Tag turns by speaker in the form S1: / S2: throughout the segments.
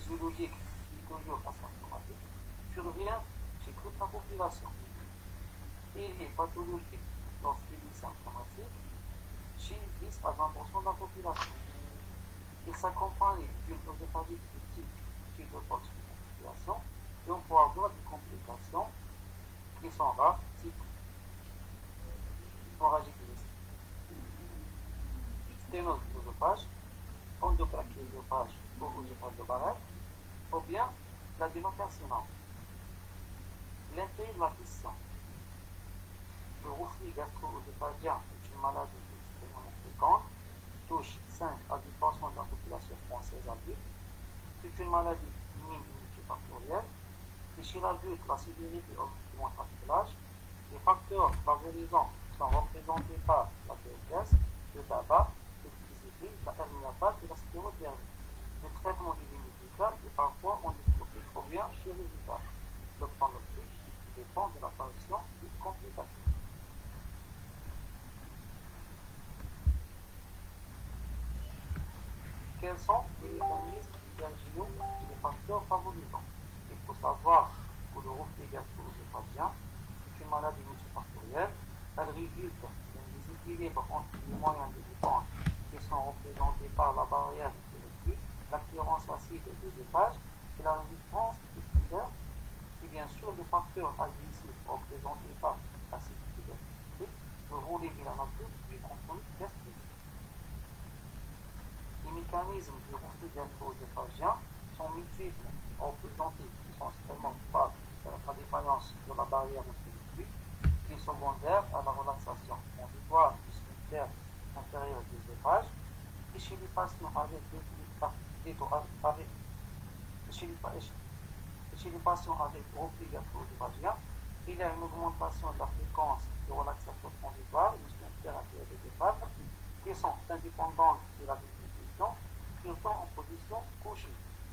S1: physiologique liquorure asymptomatique survient chez toute la population. Et il est pathologique lorsqu'il est symptomatique chez 10 à 20% de la population. Il s'accompagne d'une oesophagite de type pseudopox de la population et on peut avoir des complications qui sont rares, type hémorragie sténose de l'œsophage, endoplaquie de l'œsophage ou œsophage de Barrett, ou bien l'adénocarcinome. L'intérêt de la question. Le reflux gastro-œsophagien est une maladie extrêmement fréquente, touche 5 à 10% de la population française adulte. C'est une maladie multifactorielle. Et chez l'adulte, la sévérité augmente avec l'âge. Les facteurs favorisants sont représentés par la diabète, le tabac, l'obésité, la hernie hiatale et la sclérodermie. Le traitement est médical et parfois endoscopique ou bien chirurgical. Le pronostic dépend de l'apparition des complications. Quels sont les mécanismes allerginaux et les facteurs favorisants? Il faut savoir que le reflux gastro-œsophagien est une maladie multifactorielle. Elle résulte d'un déséquilibre entre les moyens de défense qui sont représentés par la barrière de reflux, la clearance acide de l'œsophage et la résistance musculaire, et bien sûr les facteurs agressifs représentés par l'acidité gastrique, le rôle et la nature du contrôle gastrique. Les mécanismes du reflux gastro-œsophagien sont multiples, représentés essentiellement par la défaillance de la barrière de reflux, qui est secondaire à la relaxation transitoire du sphincter intérieur de l'œsophage, et chez les patients avec reflux gastro-œsophagien, il y a une augmentation de la fréquence de relaxation transitoire du sphincter intérieur de l'œsophage, qui sont indépendantes de la déposition, qui sont en position couchée.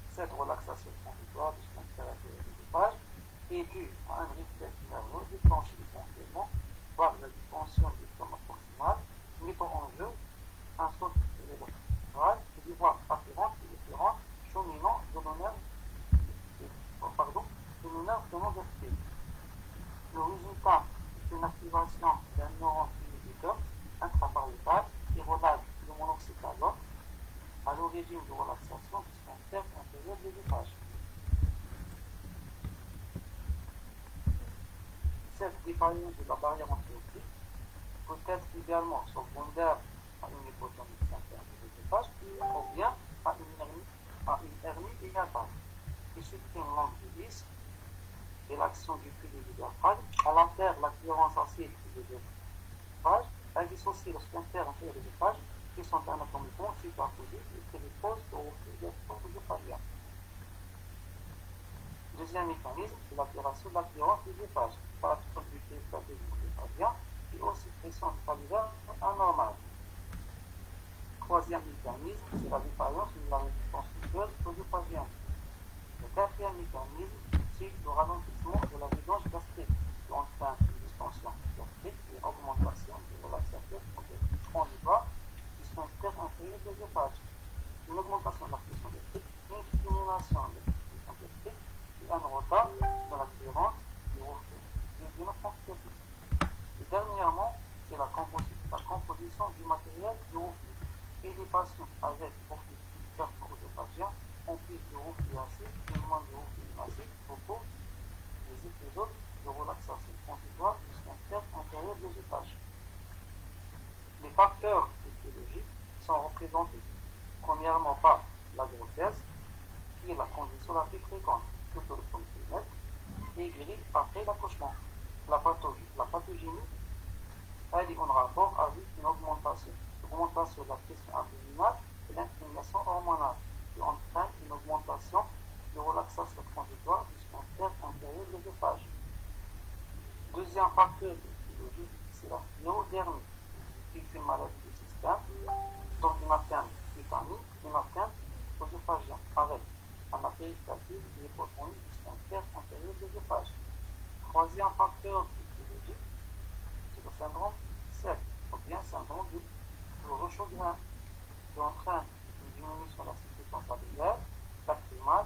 S1: Cette relaxation transitoire du sphincter intérieur de l'œsophage est due à un réflexe nerveux déclenché essentiellement par la distension du stomac proximal, mettant en jeu un saut cérébral et des voies afférentes et différentes cheminant de nos nerfs vertébrés. Le résultat est une activation d'un neurone inhibiteur intrapariétal qui relâche le monoxyde d'azote à l'origine de relaxation du sphincter intérieur de l'œsophage. Cette défaillance de la barrière antiocique peut être également secondaire à une hypotonie du sphincter de l'œsophage ou bien à une hernie hiatale qui supprime l'antilis et l'action du fil du diaphragme, elle altère la clearance acide de l'œsophage, elle dissocie le sphincter intérieur de l'œsophage qui sont anatomiquement superposés et qui reposent au reflux gastro-œsophagien. Deuxième mécanisme, c'est l'altération de la clearance de l'œsophage par production du œsophagien et aussi pression salivaire anormale. Troisième mécanisme, c'est la défaillance de la résistance muqueuse œsophagienne. Le quatrième mécanisme, c'est le ralentissement de la vidange gastrique qui entraîne une distension gastrique et augmentation de relaxation transitoire du sphincter intérieur de l'œsophage. Une augmentation de la pression gastrique, une stimulation de la pression gastrique et un retard de la clearance du reflux de notre gastrique. Et dernièrement, c'est la composition du matériel du reflux. Et les patients avec reflux gastro-œsophagien ont plus de reflux acide et moins de reflux acide au cours des épisodes de relaxation transitoire du sphincter intérieur de l'œsophage. Les facteurs physiologiques sont représentés premièrement par la grossesse, qui est la condition la plus fréquente, plutôt le premier trimestre, et guérie après l'accouchement. La pathogénie, elle est en rapport avec une augmentation de la pression abdominale et l'inclination hormonale, qui entraîne une augmentation de relaxation transitoire du sphincter intérieur de l'œsophage. Deuxième facteur physiologique, c'est la sclérodermie, qui est une maladie du système, donc une atteinte cutanéenne, une atteinte œsophagienne, avec un apéristatisme et hypotonie du sphincter intérieur de l'œsophage. Troisième facteur physiologique, c'est le syndrome SEP, ou bien syndrome du Rochambeau, qui entraîne une diminution de la sécrétion salivaire, lacrymale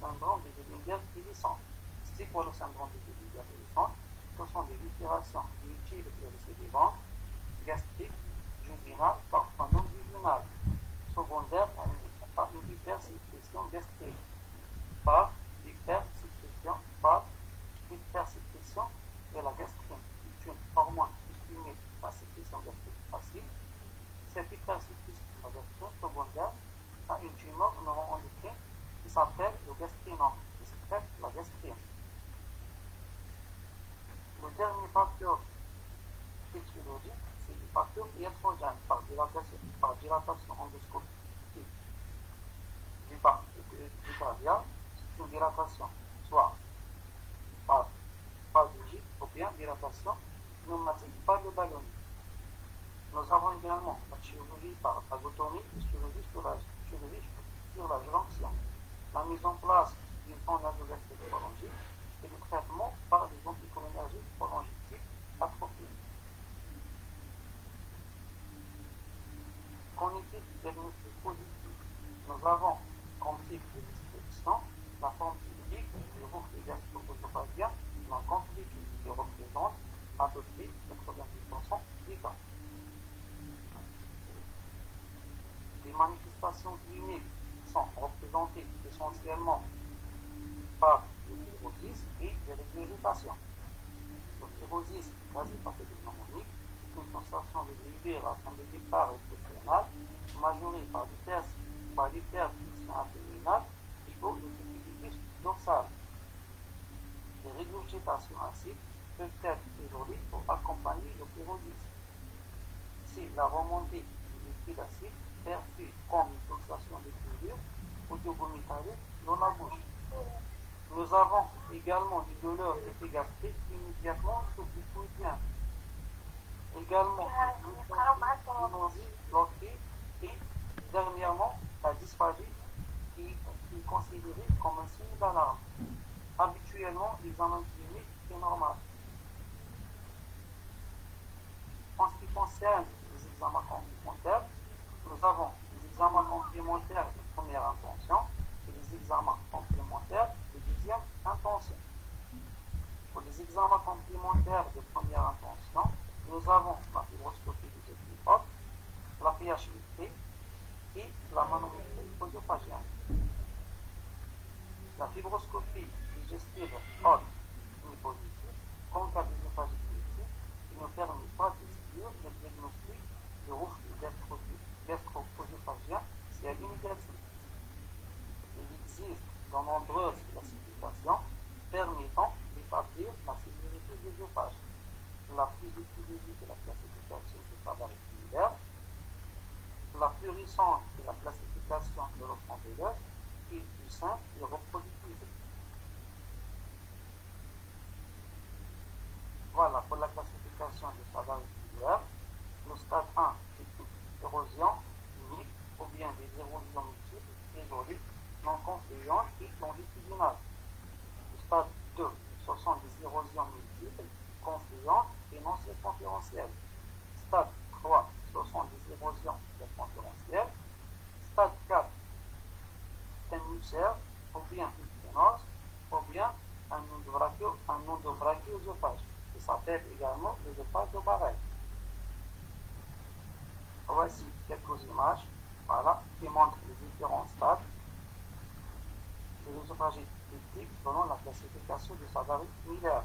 S1: syndrome de Dillinger vieillissant. C'est quoi le syndrome de Dillinger vieillissant? Ce sont des ulcérations multiples et récidivantes, gastriques, juvénales, parfois non juvénales, secondaires par une hypersécrétion gastrique, par l'hypersécrétion de la gastrine, qui est une hormone qui stimule la sécrétion gastrique passive. Cette hypersécrétion de la gastrine secondaire a une tumeur neuroendocrine qui s'appelle le gastrinome, qui sécrète la gastrine. Le dernier facteur physiologique, c'est le facteur iatrogène par dilatation endoscopique du cardia. C'est une dilatation soit par pathologique ou bien dilatation pneumatique par le ballonnement. Nous avons également la chirurgie par vagotomie et chirurgie sur la jonction, la mise en place d'une sonde nasogastrique prolongée et le traitement par des anticholinergiques prolongés type atropine. Cognitif diagnostic positif. Nous avons comme type de description la forme typique du reflux gastro-œsophagien, la compliquée qui représente à peu près 90% des cas. Les manifestations cliniques sont représentées essentiellement par le fibrosisme et les régurgitations. Le fibrosisme quasi-pathognomonique est une sensation de libération de départ rétro-rénal majorée par l'hypertension abdominale et au déficit dorsal. Les régurgitations acides peuvent être isolées pour accompagner le fibrosisme. Si la remontée du liquide acide perçue comme une pulsation de brûlure audio-vomitale dans la bouche. Nous avons également des douleurs épigastriques immédiatement sous le soutien. Également, une nausée bloquée et dernièrement, la dysphagie qui est considérée comme un signe d'alarme. Habituellement, l'examen clinique est normal. En ce qui concerne les examens complémentaires, nous avons les examens complémentaires de première intention et les examens complémentaires de deuxième intention. Pour les examens complémentaires de première intention, nous avons la fibroscopie du épiphote, la PHVT et la manométrie œsophagienne. La fibroscopie digestive haute est positive, comme cas d'œsophagie qui ne permet pas d'exclure le diagnostic de reflux gastro-œsophagien si elle est négative. Il existe de nombreuses classifications permettant d'établir la sévérité de l'œsophage. La plus utilisée est la classification de Fabry similaire. La plus récente est la classification de l'offrande de l'œuf, qui est plus simple et reproductible. Voilà pour la classification de Fabry similaire. Le stade 1 est une érosion unique ou bien des érosions multiples, isolées, non confluentes et longitudinales. Le stade 2, ce sont des érosions multiples, confluentes et non circonférentielles. Stade 3, ce sont des érosions circonférentielles. Stade 4, c'est un ulcère, ou bien une sténose, ou bien un nodobranchiosœophage, qui s'appelle également l'œsophage de Barrel. Voici quelques images qui montrent les différents stades de l'œsophagie typique selon la classification de Fabry Miller.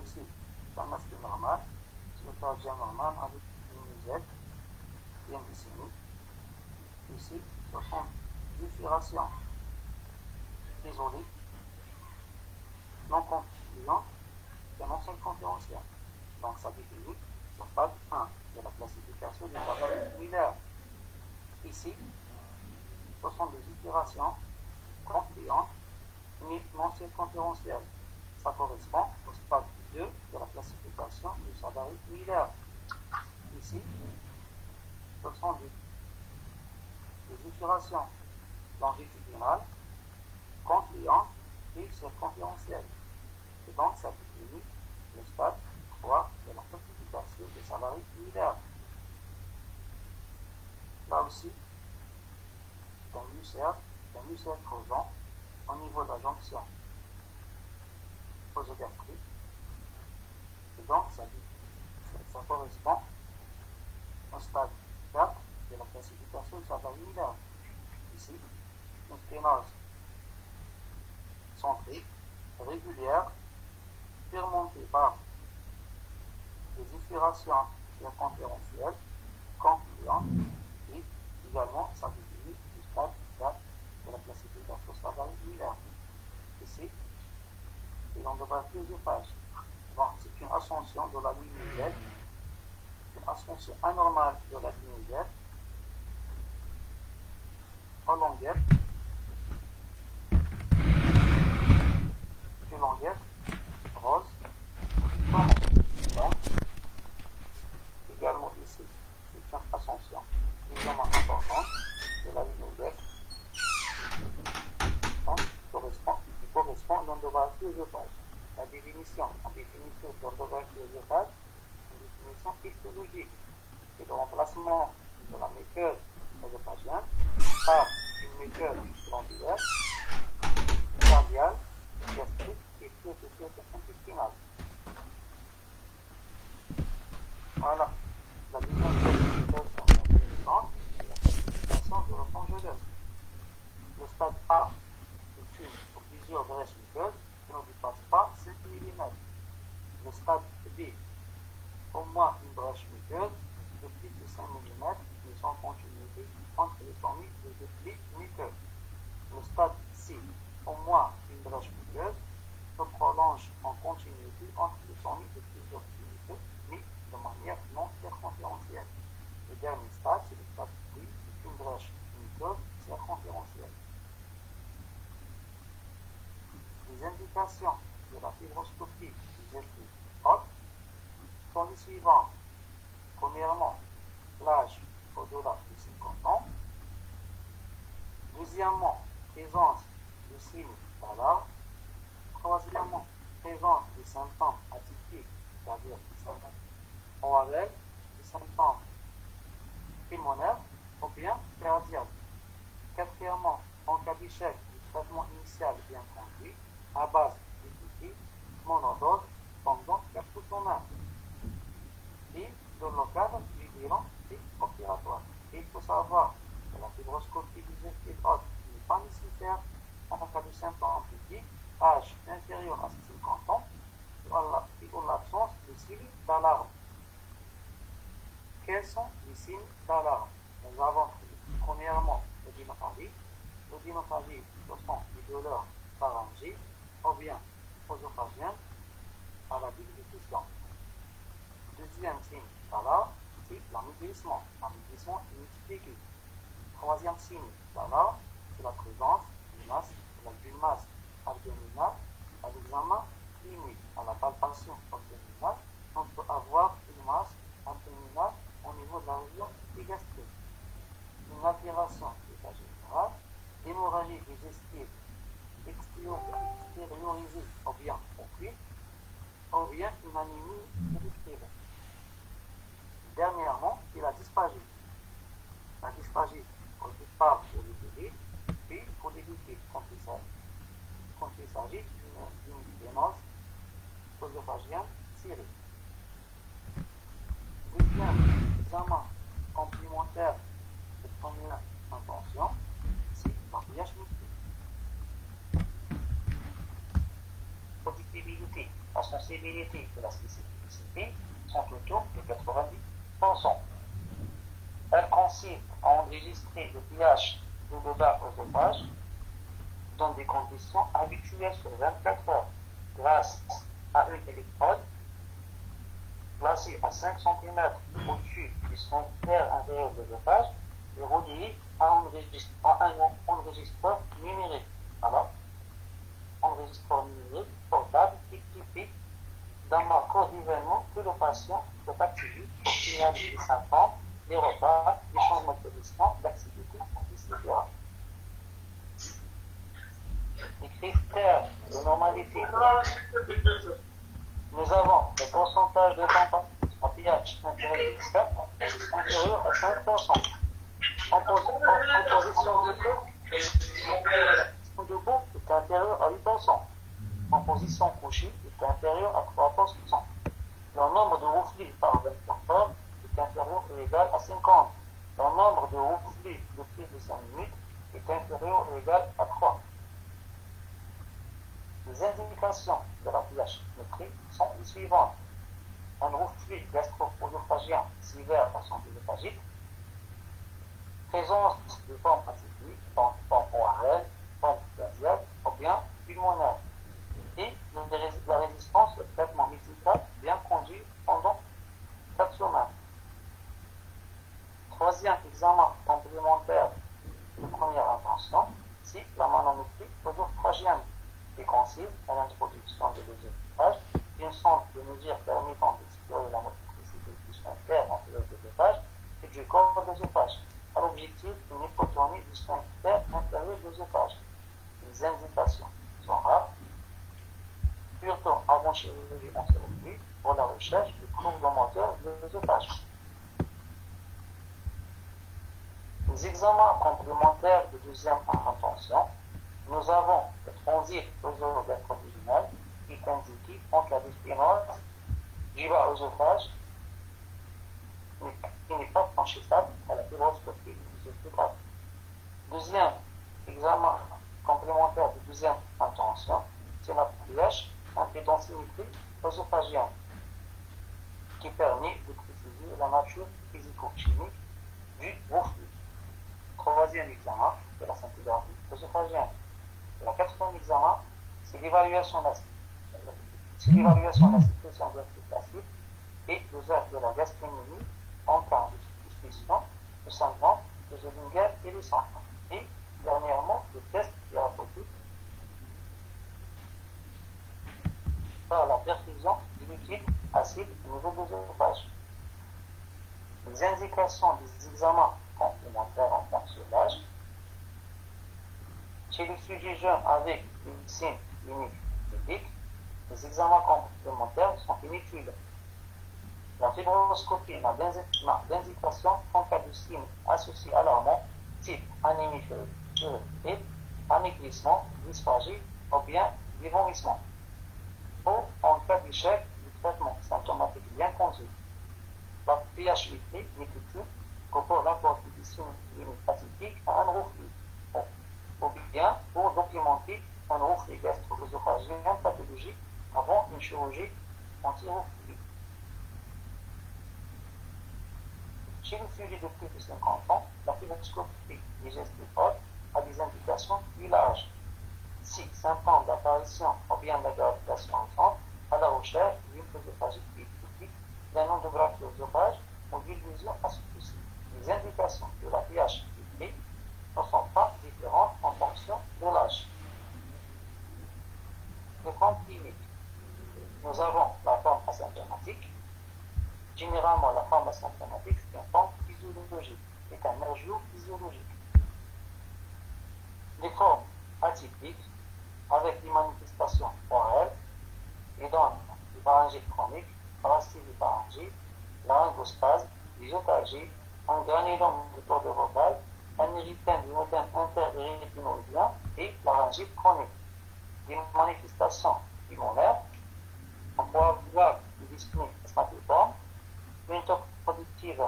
S1: Ici, c'est un aspect normal, c'est le cardiaque normal avec une musette bien dessinée. Ici, ce sont des ulcérations isolées, non confluentes et non circonférentielles. Donc, ça définit le stade 1 de la classification de Fabry Miller. Ici, ce sont des ulcérations confluentes mais non circonférentielles. Ça correspond au stade 2 de la classification de Fabry Miller. Ici, ce sont des ulcérations longitudinales, confluentes et circonférentielles. Et donc, ça définit le stade 3 de la classification de Fabry Miller. Là aussi, c'est un ulcère causant au niveau de la jonction oesogastrique. Et donc, ça correspond au stade 4 de la classification du savoir linéaire. Ici, une sténose centrique, régulière, surmontée par des effurations circonférentielles concluantes et également ça définit du stade 4 de la classification du savoir linéaire. Ici, et on devra plusieurs pages. Bon, c'est une ascension de la ligne Z, une ascension anormale de la ligne Z, en longueur, une longueur rose, donc, également ici, c'est une ascension évidemment importante de la ligne Z, donc, qui correspond à l'endographie œsophage. La définition, en définition de l'endographie œsophage, une définition histologique, c'est le remplacement de la muqueuse œsophagienne par une muqueuse glandulaire, cardiale, gastrique et intestinale. Voilà, la deuxième classification intéressante, c'est la classification de l'enfangeuse. Le stade A est une ou plusieurs brèches muqueuses qui ne dépassent pas 5 mm. Le stade B, au moins une brèche muqueuse de plus de 5 mm, mais sans continuité entre les formules de deux plis muqueux. Le stade C, au moins une brèche muqueuse se prolonge en continuité entre les formules de plusieurs plis muqueux, mais de manière non circonférentielle. Le dernier stade, c'est le stade D, c'est une brèche muqueuse circonférentielle. Les indications de la fibroscopie digestive haute sont les suivantes. Premièrement, l'âge au-delà de 50 ans. Deuxièmement, présence de signes d'alarme. Troisièmement, présence de symptômes atypiques, c'est-à-dire des symptômes ORL, des symptômes pulmonaires ou bien cardiaques. Quatrièmement, en cas d'échec du traitement initial bien conduit, à base d'épithètes monodose pendant 4 semaines. Et dans le cadre du bilan opératoire. Il faut savoir que la fibroscopie digestive haute n'est pas nécessaire en cas de symptômes critiques, âge inférieur à 50 ans, et en l'absence de signes d'alarme. Quels sont les signes d'alarme? Nous avons premièrement l'odynophagie. L'odynophagie, ce sont les douleurs pharyngées ou bien œsophagiennes à la déglutition. Deuxième signe d'alarme, c'est l'amaigrissement. L'amaigrissement inexpliqué. Troisième signe d'alarme, c'est la présence d'une masse abdominale à l'examen clinique. À la palpation abdominale, on peut avoir une masse abdominale au niveau de la région gastrique. Une altération de l'état général, l'hémorragie digestive extériorisée ou bien occulte, ou bien une anémie érythréenne. Dernièrement, c'est la dysphagie. La dysphagie, au départ pour les bébés, puis pour les bébés quand il s'agit d'une sténose œsophagienne serrée. Deuxième examen complémentaire de première intention, c'est l'empilage multiple. Productivité, la sensibilité et la spécificité sont autour de 90%. Elle consiste à enregistrer le pH de l'odeur œsophage dans des conditions habituelles sur 24 heures grâce à une électrode placée à 5 cm au-dessus du sphincter intérieur de l'œsophage et reliée à un enregistreur numérique. Alors, enregistreur numérique portable équipé d'un marqueur d'événement que le patient peut activer pour signaler les symptômes, les repas, les changements de position, l'activité, etc. Les critères de normalité. Nous avons le pourcentage de tampons en pH intérieur inférieur à 5%. En position de dos, de 4 position couchée est inférieur à 3%. Le nombre de reflets par 24 heures est inférieur ou égal à 50. Le nombre de reflets de plus de 5 minutes est inférieur ou égal à 3. Les indications de la pH-métrie sont les suivantes. Un reflux gastro-œsophagien sévère par son œsophagique, présence de forme atypique, forme orale, forme gazière ou bien pulmonaire, et la résistance au traitement médical bien conduit pendant 4 semaines. Troisième examen complémentaire de première intention, si la manométrie œsophagienne est concise à l'introduction de l'œsophage, une sonde de mesure permettant d'explorer la motricité du sphincter entre l'œsophage et du corps d'œsophage, à l'objectif d'une hypotonie du sphincter inférieur de l'œsophage. Les indications sont rares, surtout avant chirurgie entérologique pour la recherche du trouble moteur de l'œsophage. Les examens complémentaires de deuxième intention, nous avons le transit œsophagial qui est indiqué entre la dysphénose du bas œsophage qui n'est pas franchissable à la fibroscopie œsophagienne. Deuxième examen complémentaire de deuxième intention, c'est la pH impédentimétrie œsophagienne qui permet de préciser la nature physico-chimique du reflux. Troisième examen, c'est la scintigraphie œsophagienne. Le quatrième examen, c'est l'évaluation de la situation de l'acide et l'usage de la gastrectomie en cas de suspicion de syndrome de Zollinger et de sang. Et dernièrement, le test thérapeutique par la perfusion du liquide acide au niveau de l'œsophage. Les indications des examens complémentaires en fonction de l'âge. Chez les sujets jeunes avec une signe clinique typique, les examens complémentaires sont inutiles. La fibroscopie n'a d'indication qu'en cas de signes associés alarmants, type anémie et anéglissement, dysphagie ou bien des vomissements. Ou en cas d'échec du traitement symptomatique bien conduit. La pH-métrie n'est utile que pour l'apport des signes cliniques atypiques à un reflux, ou bien pour documenter un reflux gastro-œsophagien pathologique avant une chirurgie anti-reflux. Chez les sujets de plus de 50 ans, la fibroscopie digestive haute a des indications plus larges. Si symptômes d'apparition ou bien d'aggravation ensemble à la recherche d'une œsophagie typique, d'un endographie œsophage ou d'une lésion associée. Les indications de la pH-métrie ne sont pas différentes en fonction de l'âge. Les formes cliniques. Nous avons la forme asymptomatique. Généralement, la forme asymptomatique, c'est une forme physiologique, c'est un injure physiologique. Les formes atypiques, avec des manifestations orales, et donnent des pharyngite chronique, parasitopharyngite, laryngospasme, lysophagie, un granulome de tour de vocal, un érythème du modèle inter-érythinoïdien et laryngite chronique. Des manifestations pulmonaires, on pourra voir des dyspnées asthmatiformes, une tour productive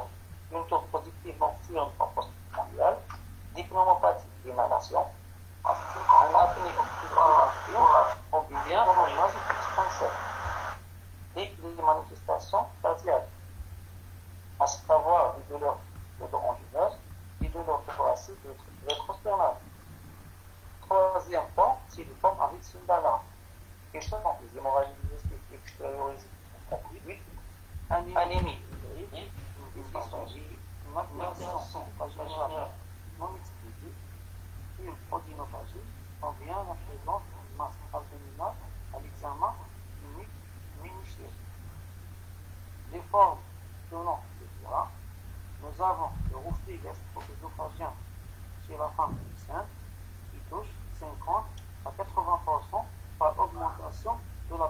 S1: nocturne en postprandiale, des pneumopathies d'inhalation, un apnée obstructive ou bien une nasospasme et des manifestations cardiaques, à savoir des douleurs pseudo-anguleuses, des douleurs thoraciques et rétrosternales. Troisième point, c'est les formes avec syndala. Quelles sont les hémorragies digestives extériorisées conduites, anémie, une dysphagie, une aggravation vaginale non expliquée, une odynophagie, ou bien la présence d'une masse abdominale à l'examen clinique minutieux. Les formes selon le terrain, nous avons le reflux gastro-œsophagien chez la femme enceinte qui touche 50 à 80% par augmentation de la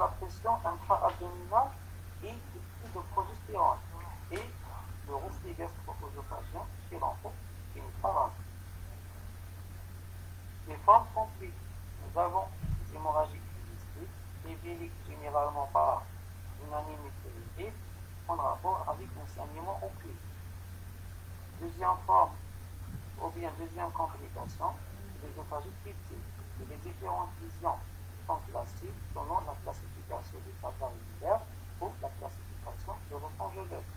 S1: pression intra-abdominale et du taux de progestérone, et le reflux gastro-œsophagien chez l'enfant qui n'est pas rare. Les formes complètes, nous avons des hémorragique district évite généralement par une anémie vive en rapport avec un saignement oculaire. Deuxième forme, ou bien deuxième complication, l'œsophagie cryptique. Les différentes visions sont classées selon la classification du Fabry ou la classification de l'ophangologue.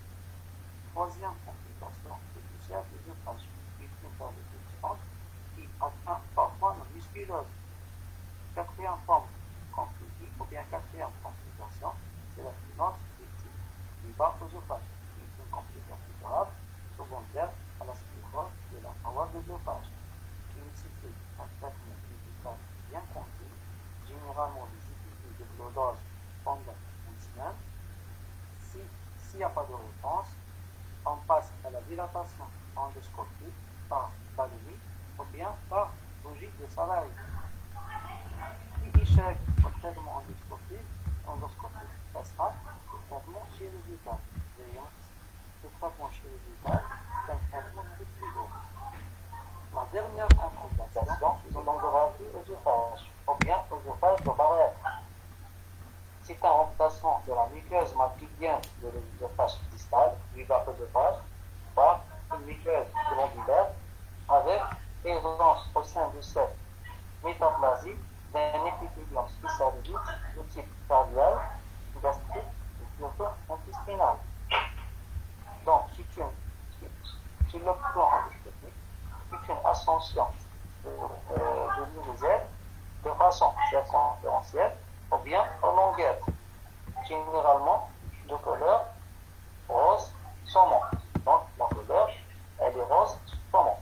S1: Troisième complication, c'est du chef d'œsophagie, une forme de substance qui atteint parfois la musculose. Quatrième forme compliquée, ou bien quatrième complication, c'est la finance cryptique du bas œsophage, qui est une complication grave secondaire à la sclérose de la paroi d'œsophage, qui nécessite un traitement médical bien compris, généralement des épisodes de clodage pendant une semaine. S'il n'y a pas de réponse, on passe à la dilatation endoscopique par ballonnie ou bien par logique de salarié. Si échec au traitement endoscopique, ça sera le traitement chirurgical. Le traitement chirurgical, c'est un traitement plus lourd. La dernière complication, c'est l'endographie œsophage, ou bien œsophage de barrière. C'est un remplacement de la muqueuse mammifère de l'œsophage distal, du bas œsophage, par une muqueuse glandulaire avec présence au sein de cette métaplasie d'un épithélium spécialisé de type cardiaque, gastrique et surtout intestinal. Donc, sur le plan endoscopique, c'est une ascension de l'univers de façon circonférentielle ou bien en longueur, généralement de couleur rose saumon. Donc, la couleur, elle est rose saumon.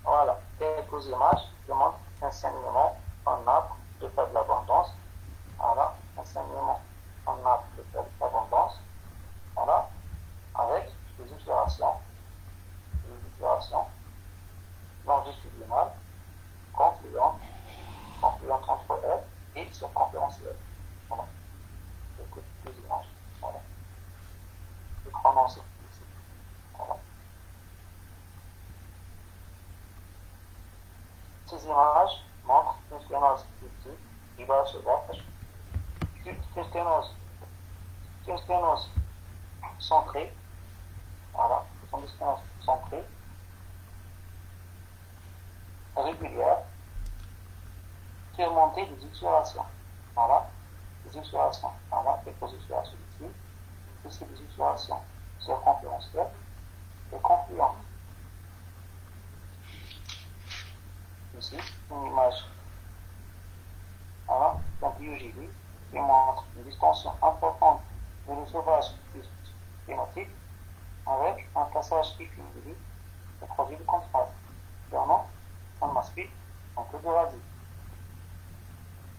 S1: Voilà, quelques images qui montrent un saignement en arbre de faible abondance. Voilà, un saignement en arbre de faible abondance. Voilà, avec des ulcérations longitudinales, confluentes entre elles et circonférentielles. Voilà, quelques images. Voilà, le chronon ici. Voilà. Ces images montrent une sténose qui va se voir. Une sténose centrée. Voilà, ce sont des sténoses centrées, régulières, qui remontent des ulcérations. Voilà, des ulcérations. Voilà, quelques ulcérations ici. Ici, des ulcérations circonférentielles et confluentes. Ici, une image d'un biogénie qui montre une distension importante de l'œsophage phénotype avec un passage équilibré au produit de contraste, clairement un aspect un peu de radis.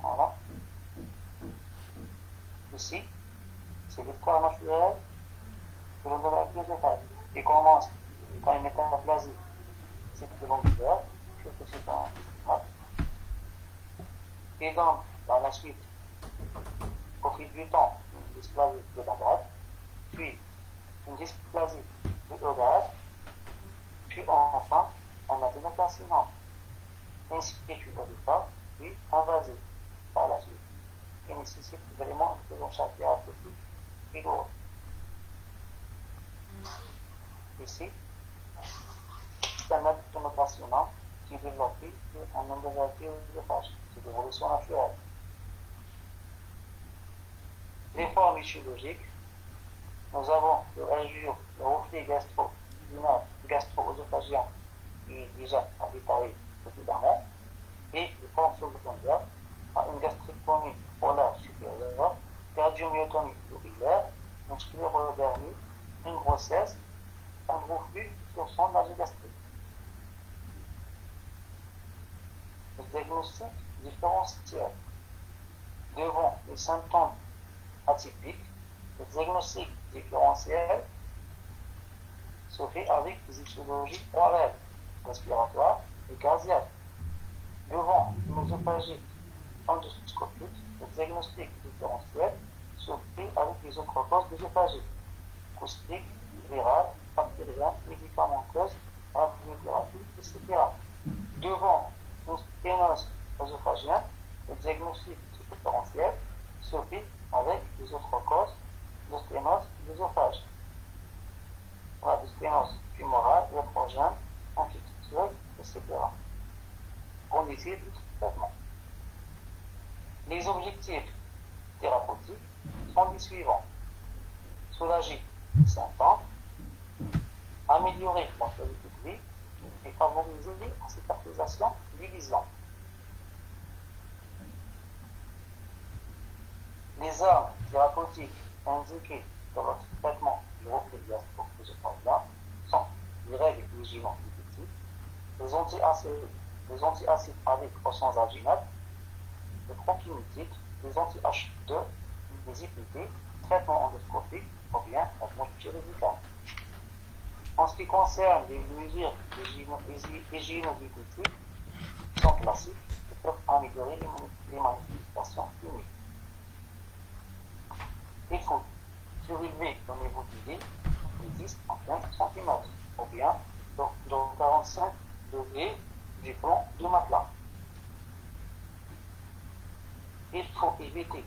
S1: Voilà. Ici, c'est l'histoire naturelle de l'endographie œsophage qui commence par une métaplasie. C'est de l'angulaire, je fais c'est un mat. Et donc, par la suite, au fil du temps, une dysplasie de la droite, puis une dysplasie de la droite, puis enfin, un adénocarcinome. Ainsi que tu dois pas, puis invasif par la suite. Qui nécessite vraiment une prise en charge thérapeutique et lourde. Ici, c'est un adénocarcinome qui développe un endographie œsophage. C'est l'évolution naturelle. Les formes chirurgiques, nous avons le injure, le reflux gastro-œsophagien qui est déjà habitué évidemment, et les formes secondaires à une gastrectomie polaire supérieure, cardiomyotomie lobulaire, une sclérodermie, une grossesse, un reflux sur son nasogastrique. Le diagnostic différentiel devant les symptômes atypiques, le diagnostic différentiel se fait avec des étiologies orales, respiratoires et cardiaques. Devant une œsophagie endoscopique, le diagnostic différentiel se fait avec les autres causes d'œsophagie, acoustique, virale, bactérienne, médicamenteuse, radiothérapie, etc. Devant une sténose œsophagien, le diagnostic différentiel se fait avec les autres causes de sténose de l'œsophage. Voilà, de sténose tumorale, iatrogène, infectieuse, etc. On décide du traitement. Les objectifs thérapeutiques sont les suivants: soulager les symptômes, améliorer la qualité de vie et favoriser la cicatrisation des lésions. Les armes thérapeutiques indiquées dans votre traitement du reflux gastro-œsophagien sont les règles hygiéno-diététiques, les antiacides avec ou sans alginate, les prokinétiques, les anti-H2, les IPT, traitement endoscopique ou bien traitement chirurgical. En ce qui concerne les mesures hygiéno-diététiques, sont classiques et peuvent améliorer les manifestations cliniques. Il faut surélever le niveau du lit de 10 à 15 cm ou bien de 45 degrés du fond du matelas. Il faut éviter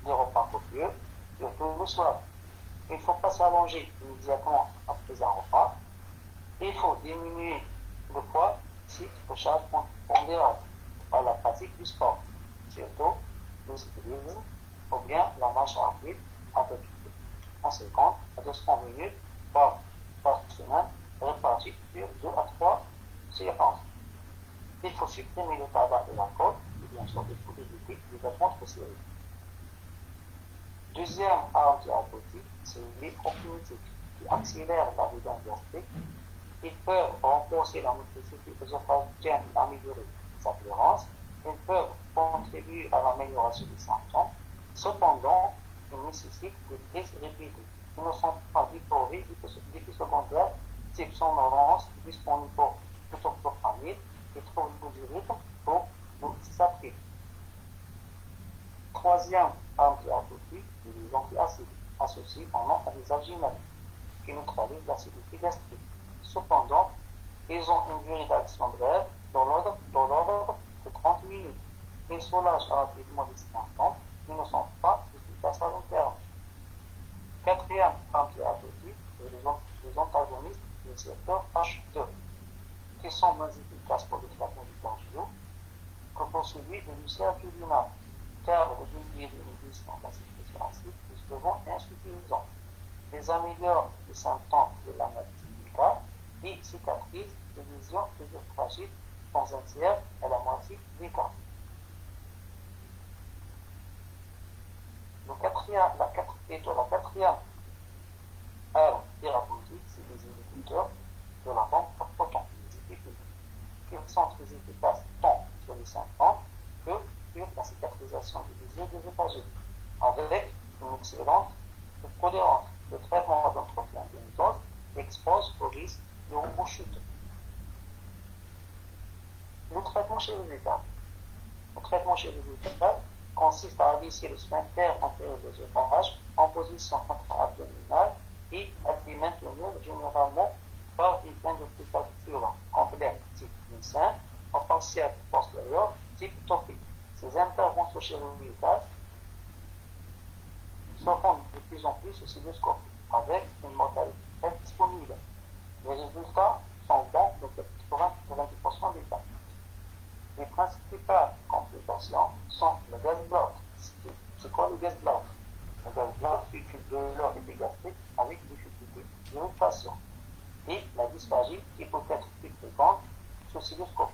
S1: les repas copieux, surtout le soir. Il ne faut pas s'allonger immédiatement après un repas. Il faut diminuer le poids si le charge pondérale par la pratique du sport, surtout le cyclisme ou bien la marche rapide à peu près 50 à 200 minutes par semaine, répartie sur 2 à 3 séances. Il faut supprimer le tabac et l'alcool, et bien sûr il faut éviter les vêtements trop serrés. Deuxième arme thérapeutique, c'est les prokinétiques qui accélèrent la résistance gastrique. Ils peuvent renforcer la motricité œsophagienne et améliorer sa tolérance. Ils peuvent contribuer à l'amélioration des symptômes. Cependant, ils nécessitent des prises répétées. Ils ne sont pas dépourvus d'effets secondaires type somnolence, dysphonico-putopropamide et troubles du rythme pour l'oxysatrine. Troisième arme thérapeutique, les antiacides associés en nom à des alginate qui neutralisent l'acidité gastrique. Cependant, ils ont une durée d'action brève dans l'ordre de 30 minutes. Ils soulagent rapidement les symptômes, mais ne sont pas efficaces à long terme. Quatrième arme thérapeutique, les antagonistes du récepteur H2, qui sont moins efficaces pour le traitement du cardio que pour celui de l'ucérculumab, car le degré d'inhibition de l'acide acide est souvent insuffisant. Ils améliorent les symptômes de la maladie du cas et cicatrisent les lésions œsophagiques dans un tiers à la moitié des cas. La quatrième arme thérapeutique, c'est les inhibiteurs de la pompe à proton, les IPP, qui sont très efficaces tant sur les symptômes que sur la cicatrisation des lésions œsophagiques, avec une excellente tolérance. Le traitement d'entretien de mucose expose au risque de rechute. Le traitement chirurgical. Le traitement chirurgical consiste à abaisser le sphincter antérieur de l'œsophage en position intra-abdominale et à les maintenir généralement par une indexature complète type Nissen en partiel postérieur type Topi. Ces interventions chirurgicales se font de plus en plus au cystoscope avec une mortalité disponible. Les résultats sont bons dans 80-90% des cas. Les principales complications sont le gaz blanc. C'est quoi le gaz blanc? Le gaz blanc est une douleur épigastrique avec difficulté d'irritation et la dysphagie qui peut être plus fréquente sur cystoscope.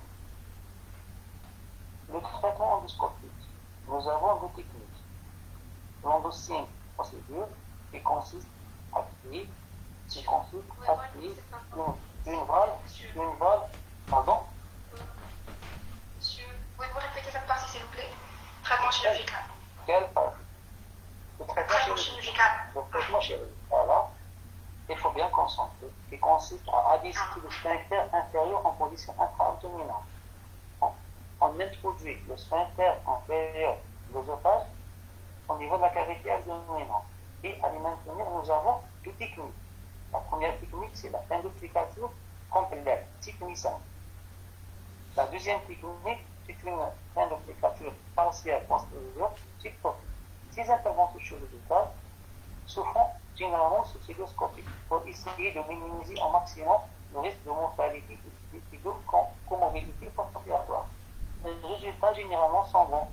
S1: Le traitement endoscopique. Nous avons deux techniques. L'endoscine procédure qui consiste à créer une valve, pardon.
S2: Monsieur, pouvez-vous répéter cette partie s'il vous plaît? Traitement chirurgical.
S1: Quelle partie? Le traitement chirurgical. Le traitement chirurgical, là, il faut bien concentrer, qui consiste à abaisser le sphincter inférieur en position intra-abdominale. On introduit le sphincter inférieur de l'œsophage au niveau de la cavité abdominale. Et à les maintenir, nous avons deux techniques. La première technique, c'est la induplication complète, type Nissen. La deuxième technique, c'est une applicature partielle postérieure cyclopique. Ces interventions chirurgicales se font généralement sous cystoscopie pour essayer de minimiser au maximum le risque de mortalité et de comorbidité post-opératoire. Les résultats généralement sont bons,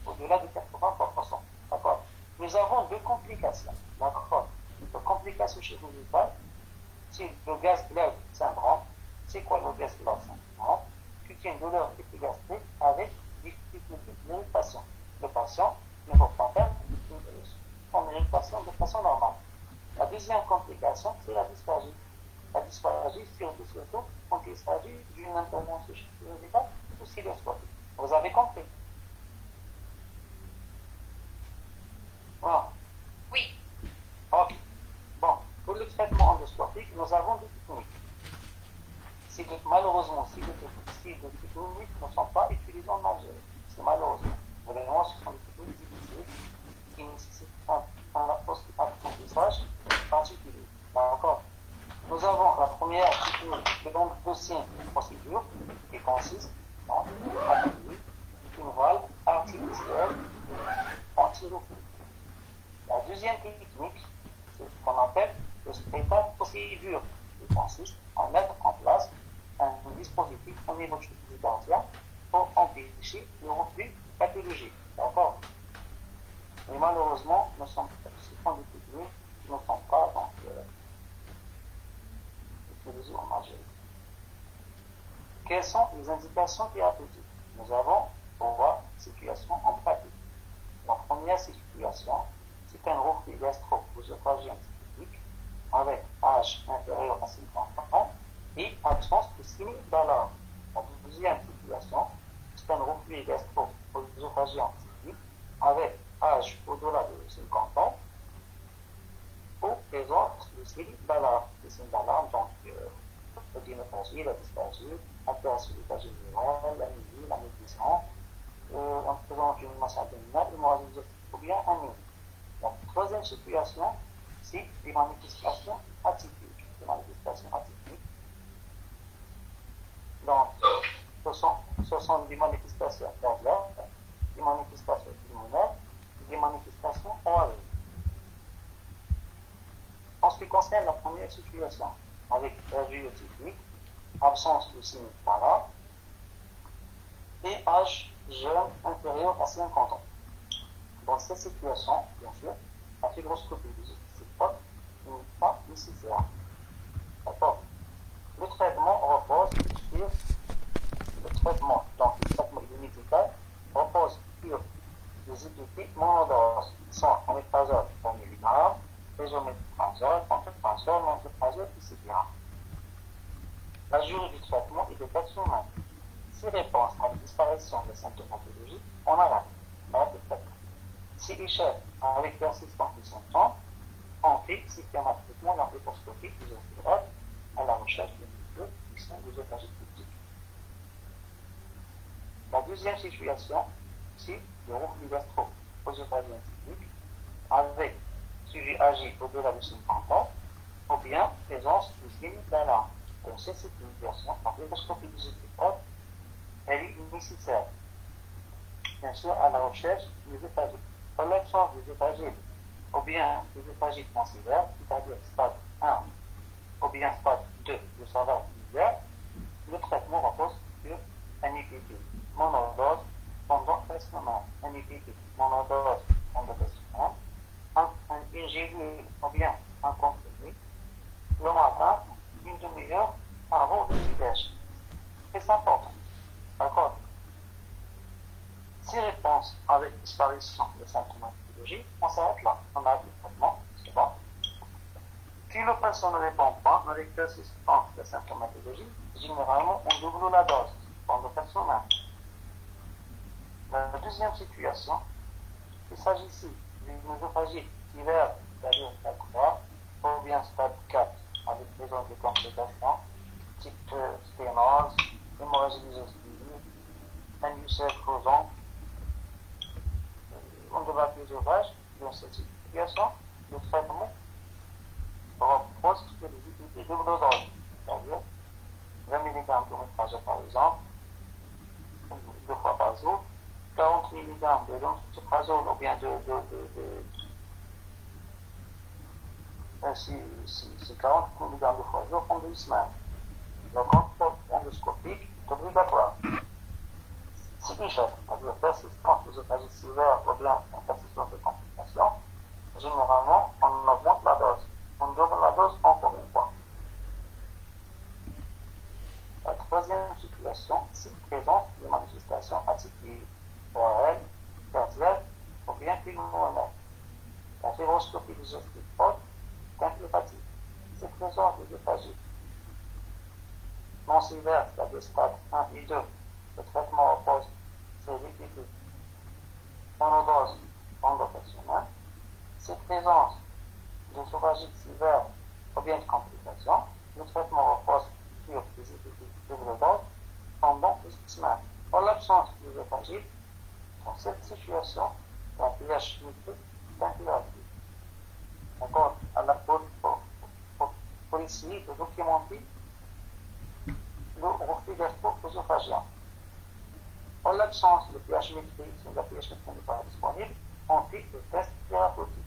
S1: au-delà de 80%. D'accord. Nous avons deux complications. D'accord. Deux complications chirurgicales, c'est le Gaz-Glave syndrome. C'est quoi le Gaz-Glave syndrome? C'est une douleur épigastrique avec difficulté d'irritation. Le patient ne va pas faire son irritation de façon normale. La deuxième complication, c'est la dysphagie. La dysphagie, surtout quand il s'agit d'une intervention chirurgicale ou cystoscopique. Vous avez compris? Voilà.
S2: Oui.
S1: Ok. Bon, pour le traitement endoscopique, nous avons deux techniques. Malheureusement, si les techniques ne sont pas utilisées en Algérie, c'est malheureusement. Vraiment, ce sont des techniques difficiles qui nécessitent un apprentissage particulier. D'accord. Nous avons la première technique de deuxième procédure qui consiste en appliquer une valve artificielle anti-reflux. La deuxième technique, c'est ce qu'on appelle le spectacle procédure, qui consiste à mettre en place un dispositif au niveau du cardiaque pour empêcher le reflux pathologique. D'accord. Mais malheureusement, ce sont des techniques qui ne sont pas utilisées en Algérie. Quelles sont les indications thérapeutiques? Nous avons trois situations en pratique. La première situation, c'est un reflux gastro-œsophagien typique avec âge inférieur à 50 ans et absence de signes d'alarme. La deuxième situation, c'est un reflux gastro-œsophagien typique avec âge au-delà de 50 ans ou présence de signes d'alarme. Les signes d'alarme, donc l'odynophagie, la dysphagie, l'hyperactivité générale, l'anémie, la maigrissement, en présence d'une masse abdominale, l'hémorragie ou bien anémie. La troisième situation, c'est des manifestations atypiques. Donc, ce sont des manifestations cardiaques, des manifestations pulmonaires, des manifestations orales. En ce qui concerne la première situation, avec radiotypique, absence de signes d'alarme et âge jeune inférieur à 50 ans. Dans cette situation, bien sûr, la fibroscopie du cystote n'est pas nécessaire. D'accord. Le traitement repose sur le traitement médical repose sur des équipes monodoses qui sont oméprazole 1 mg, désoméprazole, pantoprazole, montoprazole, etc. La durée du traitement est de 4 semaines. Si réponse à la disparition des symptomatologies, on arrête le traitement. Si échec avec persistance des symptômes, on fait systématiquement la fibroscopie des ostéopathes à la recherche de milieux qui sont des œsophagies critiques. La deuxième situation, c'est le reflux gastro-œsophagien typique avec sujet âgé au-delà de 50 ans ou bien présence de signes d'alarme. Dans cette situation, la fibroscopie des ostéopathes elle est nécessaire, bien sûr, à la recherche des œsophagies. Pour l'absence des œsophagies ou bien des œsophagies considérées, c'est-à-dire stade 1 ou bien stade 2 de savane hiver, le traitement repose sur un IPP monodose pendant 13 semaines, un IPP monodose pendant 13 semaines, une gélule ou bien un comprimé le matin, une demi-heure avant le petit-déj. C'est important. D'accord. Si réponse avec disparition de symptomatologie, on s'arrête là. On arrête le traitement, c'est bon. Si le patient ne répond pas avec persistance de symptomatologie, généralement on double la dose pendant 4 semaines. La deuxième situation, il s'agit ici d'une œsophagie hiver, c'est-à-dire stade 3, ou bien stade 4, avec des autres complications, type sténose, hémorragie digestive, un ulcère causant, on devra plus d'ouvrage dans cette situation, le traitement repose sur des unités de dosage, c'est-à-dire 20 mg de métrazole par exemple, d'oxazole, 40 mg de lansoprazole ou bien si 40 mg de fois pendant 2 semaines. Le contrôle endoscopique est obligatoire. Si l'échec de persistance des otages sévères ou bien en persistance de complications, généralement, on augmente la dose. On double la dose encore une fois. La troisième situation, c'est présence de manifestations atypiques, ORL, cardiaque ou bien pulmonaire. La féroscopie digestive haute est implicative. C'est présence de l'œsophagite. Non sévère, c'est-à-dire stade 1 et 2, le traitement repose sur l'équilibre. Monodose endopérationnelle. C'est présence d'œsophagite sévère ou bien de complications. Le traitement repose sur des équilibres de dose pendant 2 semaines. En l'absence d'œsophagite, dans cette situation, la pH métrique est impérative. Encore à la pour essayer de documenter le reflux gastro-œsophagien. En l'absence de pH métrique, si la pH métrique n'est pas disponible, on fait le test thérapeutique.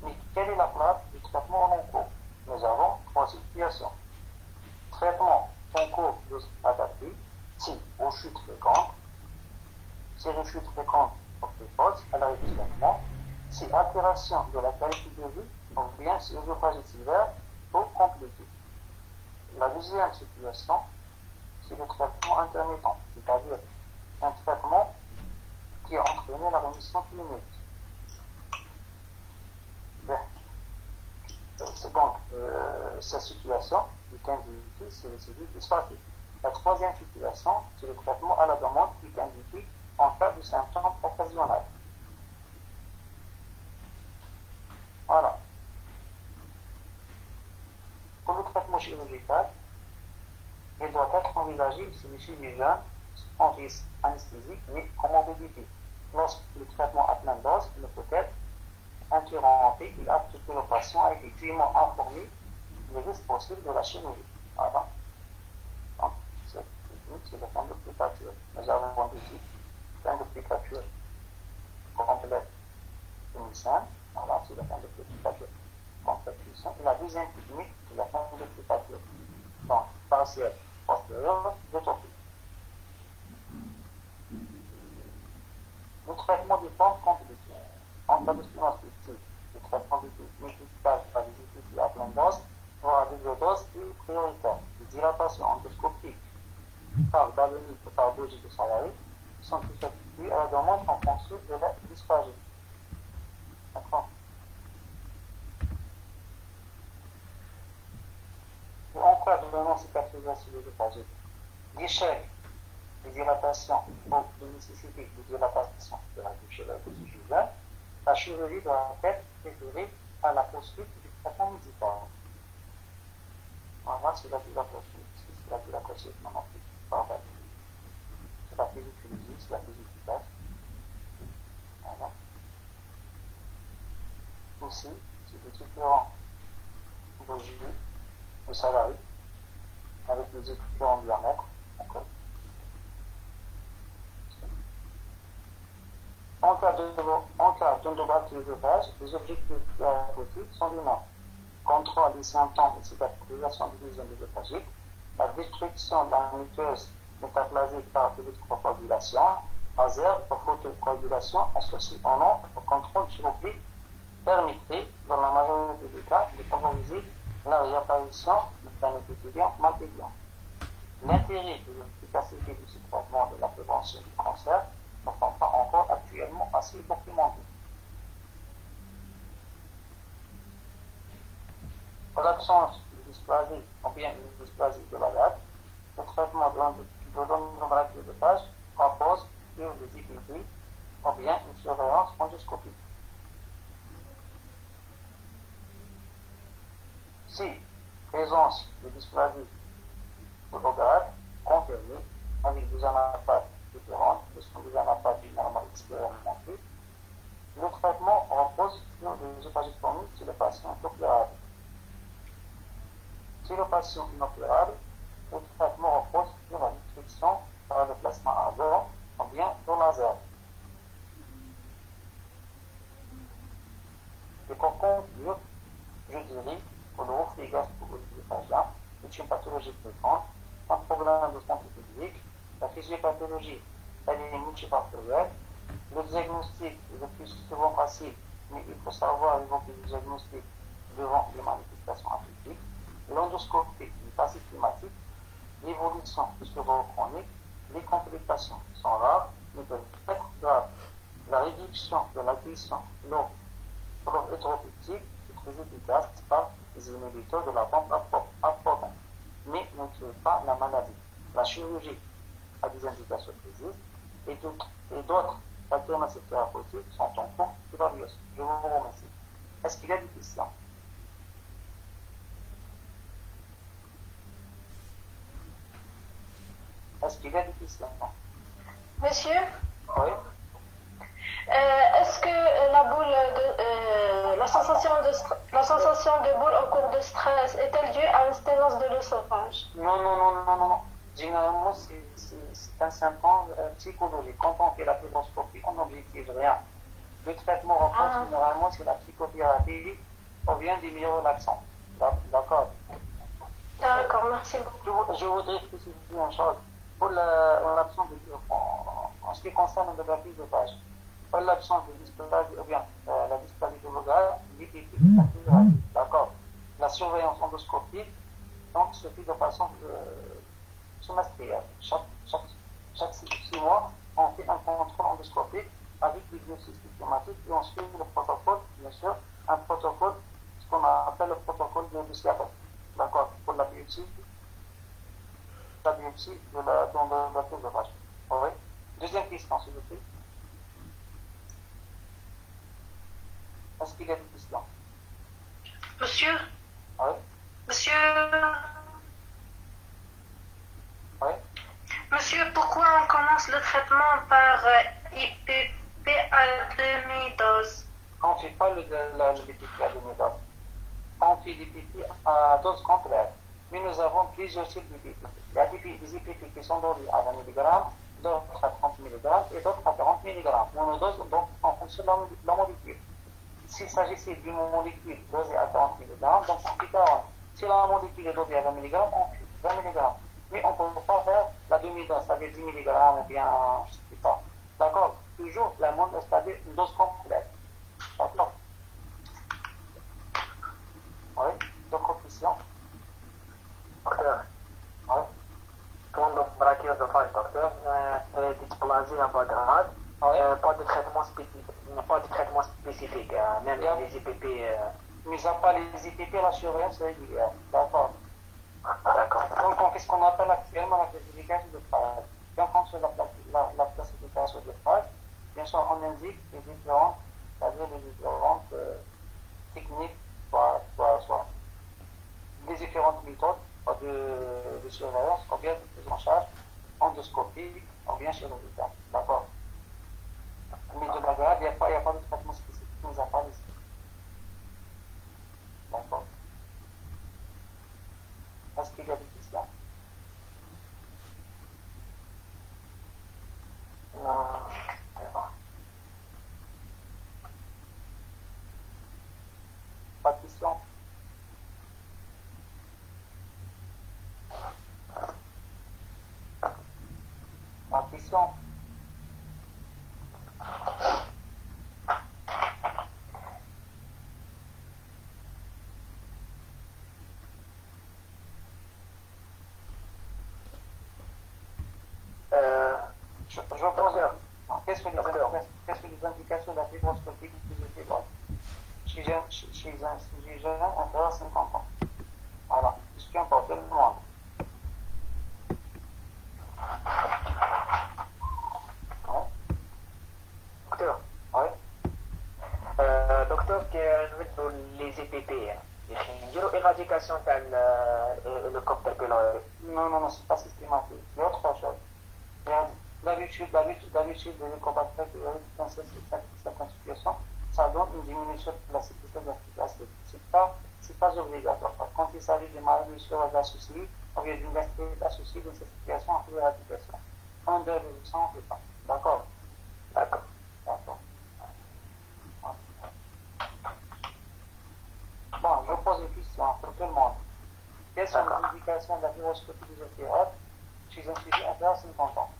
S1: Mais quelle est la place du traitement en cours? Nous avons 3 situations. Traitement en cours adapté, si rechute fréquente, si rechute fréquente ou précoce à l'arrêt du traitement, si altération de la qualité de vie, ou bien si œsophagite sévère ou compliquée. La deuxième situation, c'est le traitement intermittent, c'est-à-dire un traitement qui a entraîné la rémission clinique. C'est donc cette situation du 15 minutes, c'est le suivi dysphagique. La troisième situation, c'est le traitement à la demande du 15 minutes en cas de symptômes occasionnels. Voilà. Pour le traitement chirurgical, il doit être envisagé chez les chirurgiens en risque anesthésique mais comorbidité. Lorsque le traitement à pleine dose ne peut être interrompu, il acte que le patient a été dûment informé des risques possibles de la chirurgie. Voilà. Donc, cette technique, c'est le temps de piqûre. Nous avons ici fin de piqûre complète initiale. Voilà, c'est le temps de piqûre complète initiale. Et la deuxième technique, c'est la fin de piqûre. Donc, partielle postérieure d'utopie. Le traitement du temps compliqué. En cas de silence fictif, le traitement du médical par des études à pleine dose doit avoir des doses prioritaires. Les dilatations endoscopiques par ballonnique ou par bougie de salarié sont effectuées à la demande en fonction de la dysphagie. D'accord? Et en cas de non-cicatrisation de l'œsophagite, l'échec des dilatations ou de nécessité de dilatation de la bouche et de la bouche jugulaire, la chirurgie doit être préférée à la poursuite du traitement médical. Voilà, c'est la dilatation. C'est la dilatation magnétique. Parfait. C'est la plus utilisée, c'est la plus efficace. Voilà. Aussi, c'est des différents bougies de salariés avec des différents diamètres. En cas d'endobactériosphage, les objectifs thérapeutiques sont les mêmes. Contrôle des symptômes de cicatrisation de l'usine œsophagique, la destruction de la muqueuse métaplasique par l'électrocoagulation, laser ou photocoagulation associée en nom au contrôle chirurgical permettrait, dans la majorité des cas, de favoriser la réapparition d'un épithélium malpigment. L'intérêt de l'efficacité de ce traitement de la prévention du cancer ne sont pas encore actuellement assez documentés. En l'absence de dysplasie ou bien une dysplasie de la date, le traitement de l'endobactériosphage repose sur des IPP ou bien une surveillance endoscopique. Si présence de dysplasie de l'ogade confirmée avec des anapathes différentes, qui sont des anapathes généralement expérimentées, le traitement repose sur des œsophagites chroniques chez le patient opérable. Chez le patient inopérable, le traitement repose sur la laser. Et pour conclure, je dirais que le reflux gastro-œsophagien est une pathologie fréquente, un problème de santé publique. La physiopathologie, elle est multifactorielle. Le diagnostic est le plus souvent facile, mais il faut savoir évoquer le diagnostic devant les manifestations atypiques. L'endoscopie est pas systématique. L'évolution est souvent chronique. Les complications sont rares, mais peuvent être graves. La réduction de la cuisson lors hétéropétique est très efficace par les inhibiteurs de la pompe à proton, mais ne tue pas la maladie. La chirurgie a des indications précises et d'autres alternatives thérapeutiques sont en cours d'évaluation. Je vous remercie. Est-ce qu'il y a des questions? Est-ce qu'il y a des questions?
S2: Monsieur?
S1: Oui.
S2: Est-ce que la boule la sensation de boule au cours de stress est-elle due à une sténose de l'œsophage?
S1: Non. Généralement, c'est un symptôme psychologique. Quand on fait la fibroscopie, on n'objective rien. Le traitement repose généralement sur la psychothérapie ou bien des myorelaxants. D'accord.
S2: D'accord, merci beaucoup.
S1: Je voudrais préciser une chose. Pour l'absence en ce qui concerne la physiopathie, pour l'absence de dysplasie ou bien la dysplasie de l'organe, d'accord. La surveillance endoscopique, donc, se fait de façon semestrielle. Chaque 6 mois, on fait un contrôle endoscopique avec des biopsies systématiques et on suit le protocole, bien sûr, un protocole, ce qu'on appelle le protocole de Luciano. D'accord, pour la biopsie de la tour de vache. Oui. Deuxième question, s'il vous plaît. Est-ce qu'il y a des questions?
S2: Monsieur?
S1: Oui.
S2: Monsieur?
S1: Oui.
S2: Monsieur, pourquoi on commence le traitement par IPP à demi-dose?
S1: On ne fait pas le BTP à demi-dose. On fait des PP à dose complète. Mais nous avons plusieurs types de BP. Il y a des IPP qui sont dosés à 20 mg, d'autres à 30 mg et d'autres à 40 mg. Monodose, donc, en fonction de la molécule. S'il s'agissait d'une molécule dosée à 40 mg, donc on fait 40. Si la molécule est dosée à 20 mg, on fait 20 mg. Mais on ne peut pas faire la demi-dose, c'est-à-dire 10 mg ou bien, je ne sais pas. D'accord? Toujours la moindre, c'est-à-dire une dose complète. D'accord? Oui. D'autres questions?
S3: Docteur,
S1: Oui.
S3: quando braquioesofage, docteur, dysplasie invagrade, pas de traitement spécifique, même les IPP.
S1: Mis à part les IPP, la surveillance régulière. D'accord.
S3: D'accord.
S1: Donc, qu'est-ce qu'on appelle actuellement la classification de phase? Et en fonction de la classification de phase, bien sûr, on indique les différentes, c'est-à-dire les différentes techniques, soit les différentes méthodes de surveillance, ou bien de prise en charge endoscopique, ou bien chirurgicale. D'accord. Mais de la grade, il n'y a pas de traitement spécifique, nous a pas ici. D'accord. Est-ce qu'il y a des questions?
S3: Non.
S1: Pas de questions? Pas de questions? Je pose. Qu'est-ce que les indications de la fibroscopie que je fais chez un sujet jeune entre 50 ans? Voilà, ce qui importe le monde.
S3: Docteur,
S1: Oui.
S3: docteur, les IPP, il y a une éradication dans le cocktail pylori.
S1: Non, c'est pas systématique. Il y a autre chose. D'habitude, les hélicobactères dans certaines situations, ça donne une diminution de la sécurité de l'acide. C'est pas obligatoire. Quand il s'agit de maladies sur associées, ou bien d'une gastrite associée dans cette situation, on fait l'éradication. En dehors de ça, on ne fait pas. D'accord? la viroscopie des opérates chez un sujet inférieur à 50 ans.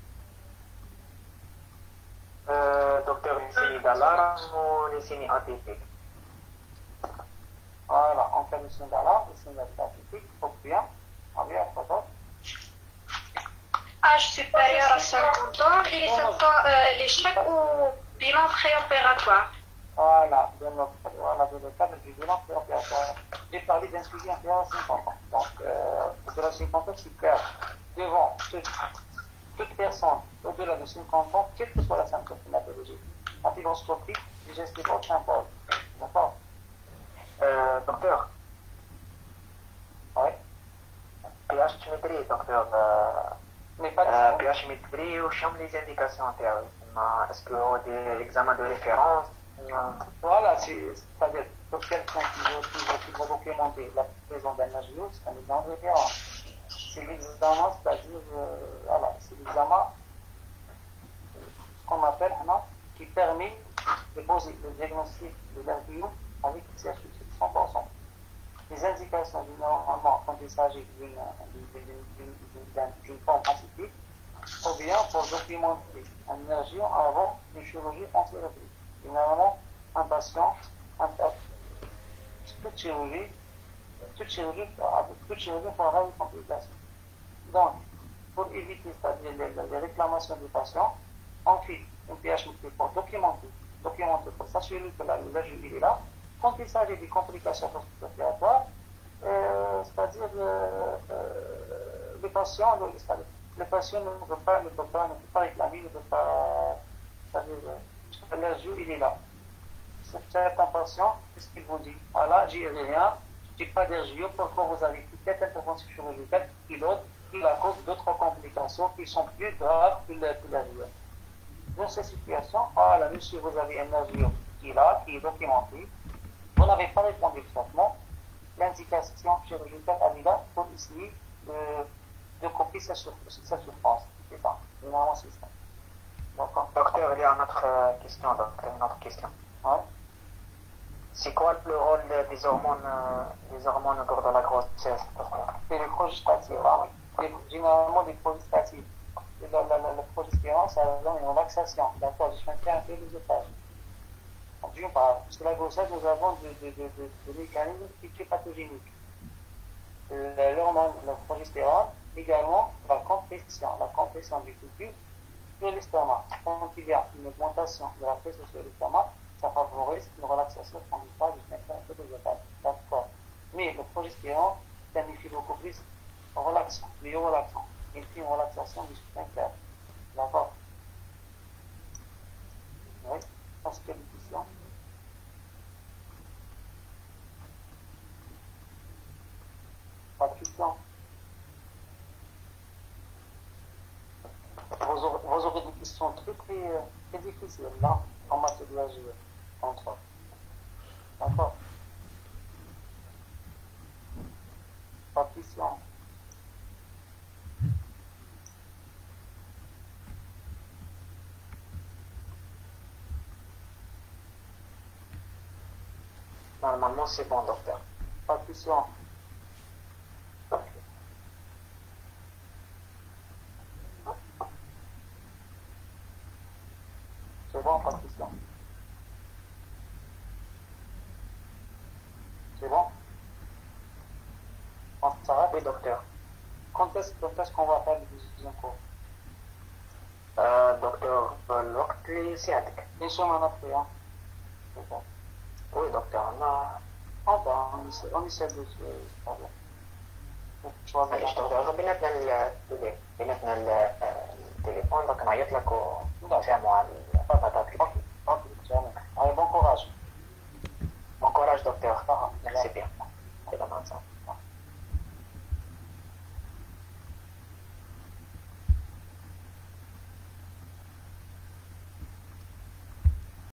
S3: Docteur, les signes d'alarme ou les signes atypiques?
S1: Voilà, en cas de signe d'alarme, les signes atypiques, faut bien, enlever la photo.
S2: Âge supérieur à 50 ans, l'échec ou bilan préopératoire.
S1: Voilà, dans le cadre du bilan préopératoire, j'ai parlé d'un sujet inférieur à 50 ans. Donc, au-delà de 50 ans, c'est clair. Devant toute personne au-delà de 50 ans, quelle que soit la symptomatologie, la fibroscopie, digestive s'impose. D'accord?
S3: Docteur,
S1: Oui.
S3: pH-métrie, docteur.
S1: Mais pas de
S3: pH-métrie ou chambre les indications antérieures. Est-ce que l'examen de référence?
S1: Voilà, c'est-à-dire pour quelqu'un qui va documenter la présence d'un AGO, c'est un examen de référence. C'est l'examen, c'est-à-dire, voilà, c'est l'examen qu'on appelle, qui permet de poser le diagnostic de l'AGO avec certitude 100%. Les indications, normalement, quand il s'agit d'une forme pacifique, ou bien pour documenter un énergie avant une chirurgie anti-réplique. Généralement, un patient, toute chirurgie pour avoir une complication. Donc, pour éviter, c'est-à-dire les réclamations du patient, on fait une pH-métrie pour documenter, pour s'assurer que l'AGI est là. Quand il s'agit des complications post-opératoires, c'est-à-dire le patient ne peut pas réclamer, ne peut pas, c'est-à-dire l'AGI il est là. Certains patients, qu'est-ce qu'il vous dit? Voilà, j'ai rien, j'ai pas d'RGO, pourquoi vous avez fait cette intervention chirurgicale qui à cause d'autres complications qui sont plus graves que l'RGO. Dans ces situations, voilà, monsieur, vous avez un RGO qui est là, qui est documenté, vous n'avez pas répondu au traitement, l'indication chirurgicale a dit là pour essayer de copier sa souffrance. C'est ça, généralement c'est ça.
S3: Docteur, il y a une autre question.
S1: Ouais.
S3: C'est quoi le rôle des hormones au cours de la grossesse?
S1: C'est le progestatif, oui. Généralement, les progestatifs. Le progestérone, ça donne une relaxation. D'accord, je maintiens un peu les étages. D'une part, parce que la grossesse, nous avons des mécanismes qui sont pathogéniques. L'hormone, le progestérone, également la compression du fœtus sur l'estomac. Quand il y a une augmentation de la pression sur l'estomac, ça favorise une relaxation transitoire du sphincter inférieur. D'accord. Mais le progestérone planifie beaucoup plus relaxant, mieux relaxant. Il fait une relaxation du sphincter. D'accord. Oui, parce que l'édition. Pas de question. Vous aurez des questions très difficiles là, en matière de l'AGE. Contre. D'accord. Pas de question.
S3: Normalement, c'est bon, docteur.
S1: Pas de question. C'est bon, pas de question. C'est bon? On s'arrête?
S3: Oui, docteur.
S1: Quand est-ce qu'on va faire le deuxième cours?
S3: Docteur, l'octroi sciatique.
S1: Une semaine après, hein? C'est bon.
S3: Oui, docteur,
S1: on essaie de choisir.
S3: docteur, بيناتنا التليفون، دونك نعيط لك ونسامو على البابا